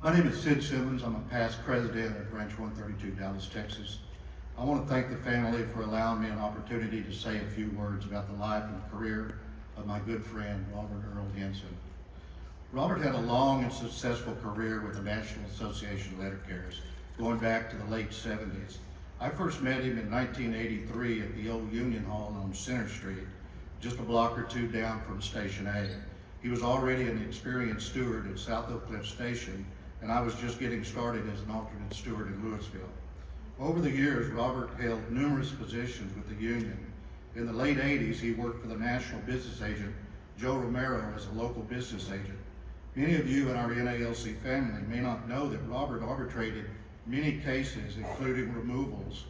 My name is Sid Simmons. I'm a past president at Branch 132, Dallas, Texas. I want to thank the family for allowing me an opportunity to say a few words about the life and career of my good friend, Robert Earl Hinson. Robert had a long and successful career with the National Association of Letter Carriers, going back to the late 70s. I first met him in 1983 at the old Union Hall on Center Street, just a block or two down from Station A. He was already an experienced steward at South Oak Cliff Station, and I was just getting started as an alternate steward in Louisville. Over the years, Robert held numerous positions with the union. In the late 80s, he worked for the national business agent, Joe Romero, as a local business agent. Many of you in our NALC family may not know that Robert arbitrated many cases, including removals,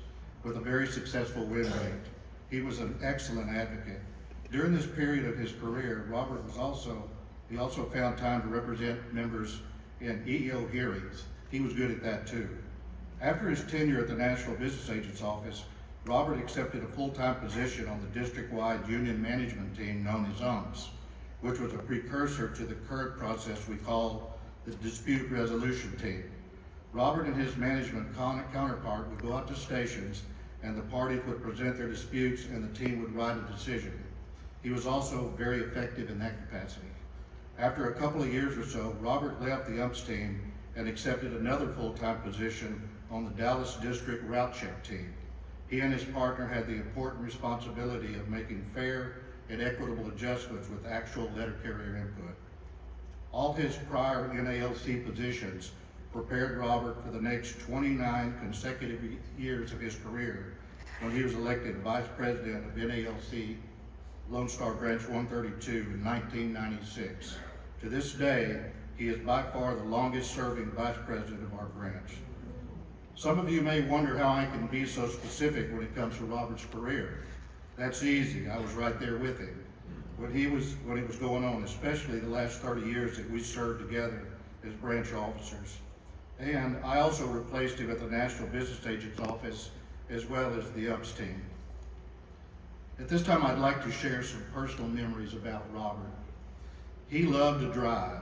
with a very successful win rate. He was an excellent advocate. During this period of his career, Robert he also found time to represent members in EEO hearings. He was good at that too. After his tenure at the National Business Agent's Office, Robert accepted a full-time position on the district-wide union management team known as UMPS, which was a precursor to the current process we call the dispute resolution team. Robert and his management counterpart would go out to stations, and the parties would present their disputes and the team would write a decision. He was also very effective in that capacity. After a couple of years or so, Robert left the UMPS team and accepted another full-time position on the Dallas District Route Check team. He and his partner had the important responsibility of making fair and equitable adjustments with actual letter carrier input. All his prior NALC positions prepared Robert for the next 29 consecutive years of his career when he was elected Vice President of NALC Lone Star Branch 132 in 1996. To this day, he is by far the longest serving Vice President of our branch. Some of you may wonder how I can be so specific when it comes to Robert's career. That's easy. I was right there with him when it was going on, especially the last 30 years that we served together as branch officers. And I also replaced him at the National Business Agent's Office as well as the UPS team. At this time, I'd like to share some personal memories about Robert. He loved to drive.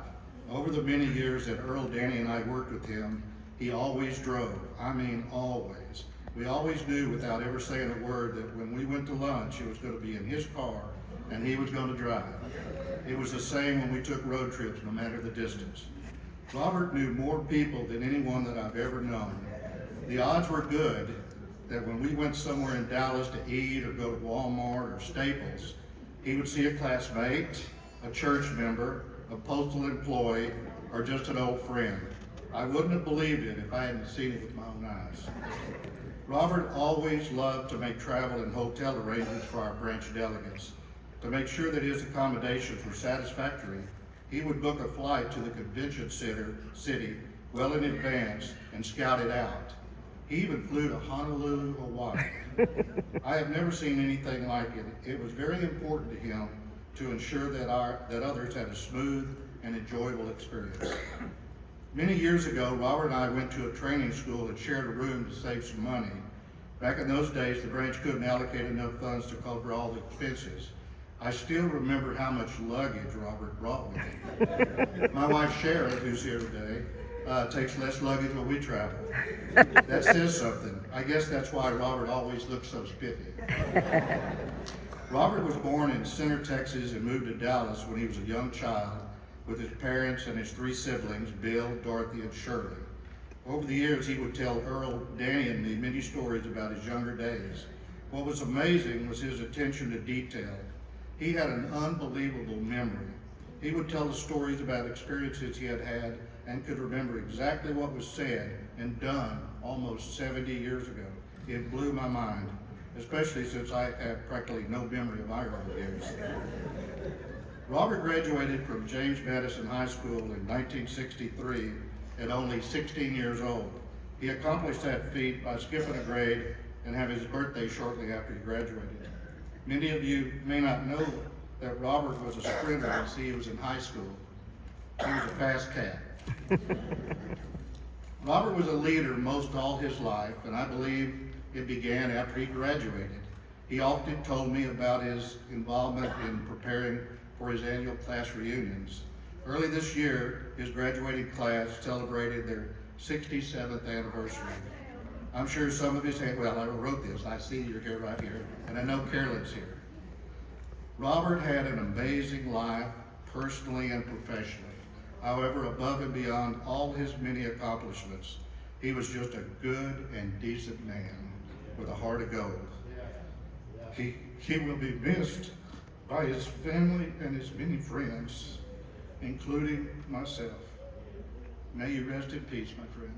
Over the many years that Earl, Danny, and I worked with him, he always drove. I mean, always. We always knew without ever saying a word that when we went to lunch, it was going to be in his car and he was going to drive. It was the same when we took road trips, no matter the distance. Robert knew more people than anyone that I've ever known. The odds were good that when we went somewhere in Dallas to eat or go to Walmart or Staples, he would see a classmate, a church member, a postal employee, or just an old friend. I wouldn't have believed it if I hadn't seen it with my own eyes. Robert always loved to make travel and hotel arrangements for our branch delegates. To make sure that his accommodations were satisfactory, he would book a flight to the convention city well in advance and scout it out. He even flew to Honolulu, Hawaii. I have never seen anything like it. It was very important to him to ensure that others had a smooth and enjoyable experience. Many years ago, Robert and I went to a training school and shared a room to save some money. Back in those days, the branch couldn't allocate enough funds to cover all the expenses. I still remember how much luggage Robert brought with him. My wife Sharon, who's here today, takes less luggage when we travel. That says something. I guess that's why Robert always looks so spiffy. Robert was born in Center, Texas, and moved to Dallas when he was a young child with his parents and his three siblings, Bill, Dorothy, and Shirley. Over the years, he would tell Earl, Danny, and me many stories about his younger days. What was amazing was his attention to detail. He had an unbelievable memory. He would tell us stories about experiences he had had and could remember exactly what was said and done almost 70 years ago. It blew my mind, especially since I have practically no memory of my early years. Robert graduated from James Madison High School in 1963 at only 16 years old. He accomplished that feat by skipping a grade and having his birthday shortly after he graduated. Many of you may not know that Robert was a sprinter as he was in high school. He was a fast cat. Robert was a leader most all his life, and I believe it began after he graduated. He often told me about his involvement in preparing for his annual class reunions. Early this year, his graduating class celebrated their 67th anniversary. I'm sure some of his, well, I wrote this, I see you're here right here, and I know Carolyn's here. Robert had an amazing life, personally and professionally. However, above and beyond all his many accomplishments, he was just a good and decent man with a heart of gold. He will be missed by his family and his many friends, including myself. May you rest in peace, my friend.